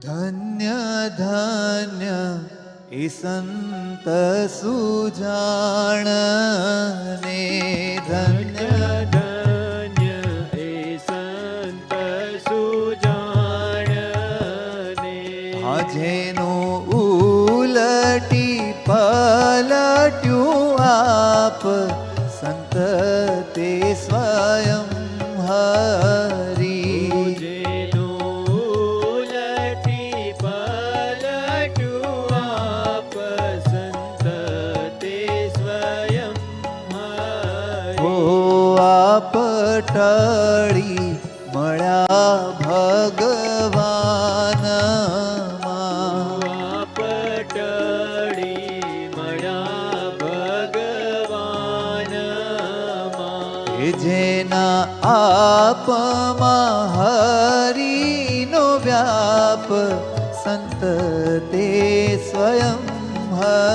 ધન્ય ધન્ય એ સંત સુજાણ ને ધન્ય ધન્ય એ સંત સુજાણ ને જેનું ઉલટી પલટ્યું આપ સંત તે સ્વયં હરી પટળી મળ્યા ભગવાન પટળી મળ્યા ભગવાન જેના આપમાં હરિનો વ્યાપ સંત તે સ્વયં હરી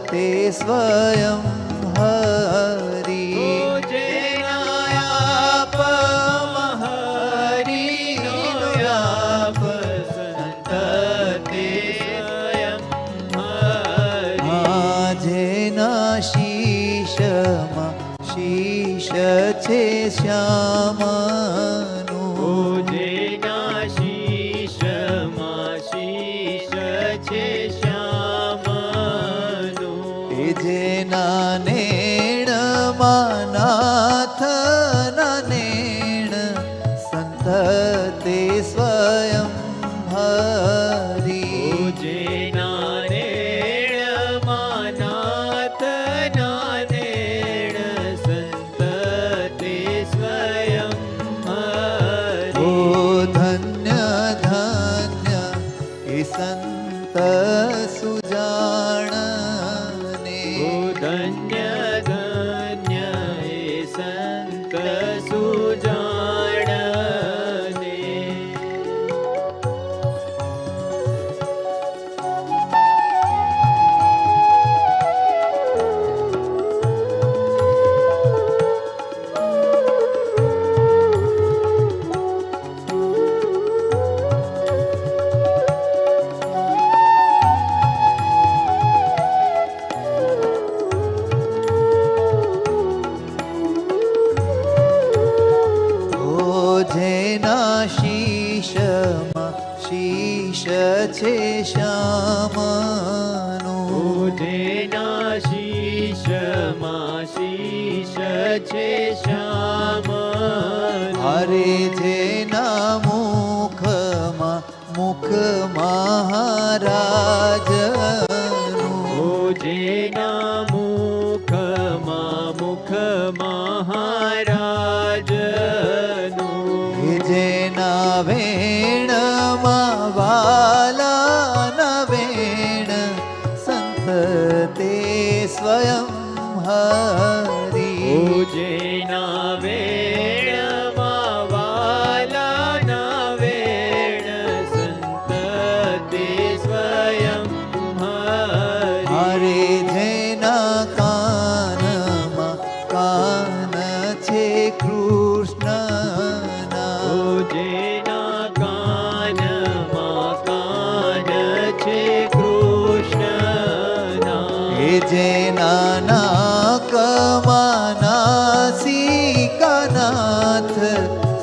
તે સ્વયં હરી જેના હરિનો વ્યાપ સંત તે સ્વયં હરી જેના શીશમાં શીશ છે શ્યામનું જેના શીશમાં શીશ છે જેના નેણમાં નાથના નેણ સંત તે સ્વયં હરી જેના નેણમાં નાથના નેણ સંત તે સ્વયં હરી ધન્ય ધન્ય એ સંત સુજાણ ધન્ય ધન્ય એ સંત સુજાણ ને જેના શીશમાં શીશ છે શ્યામનું જેના શીશમાં શીશ છે શ્યામનું હરે જેના મુખમાં મુખ મહારાજનું જેના મુખમાં મુખ મહારાજ જેના વેણમાં વાલાના વેણ સંત તે સ્વયં હરી જેના વેણમાં વાલાના વેણ સંત તે સ્વયં હરે જેના કાનમાં કાન છે કૃષ્ણ જેના કાનમાં કાન છે કૃષ્ણના જેના નાકમાં નાસિકાનાથ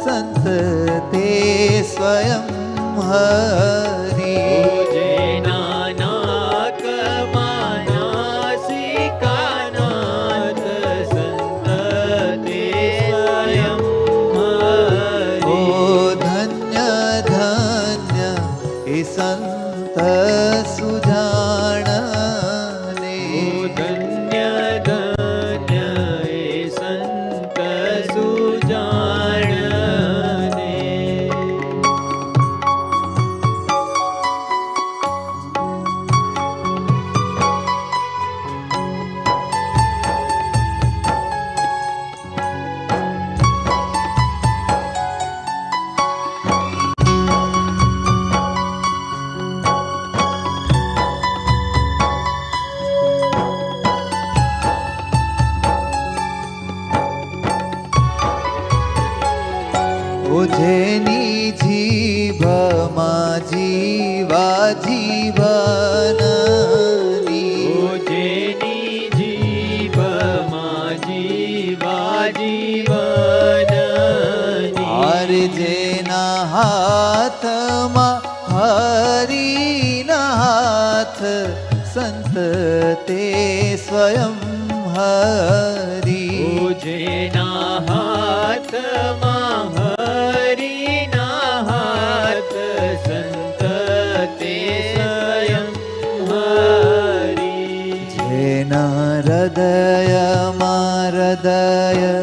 સંત તે સ્વયં હરી જેના નાકમાં નાસિકાનાથ સંત તે સ્વયં ધન્ય ધન્ય એ સંત સુજાણ ને ધન્ય ધન્ય એ સંત સુજાણ ને ઓ જેની જીભમાં જીવા જીવનની ઓ જેની જીભમાં જીવા જીવનની આર જેના હાથમાં હરિના હાથ સંત તે સ્વયં હરી ઓ જેના હાથમાં હરિના હાથ સંત તે સ્વયં હરી જેના હૃદયમાં હૃદય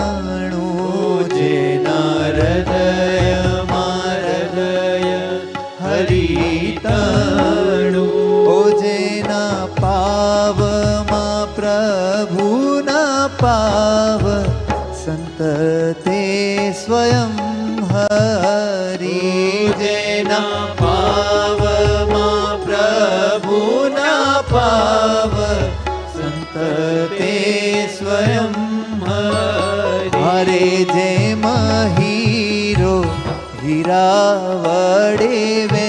હરિતાણું જેના હૃદયમાં હૃદય હરિતાણું ઓ જેના પાવમાં પ્રભુના પાવ સંત તે સ્વયં હરી જેના પાવમાં પ્રભુના પાવ સંત તે સ્વયં હરે જેમ હીરો હીરા વડે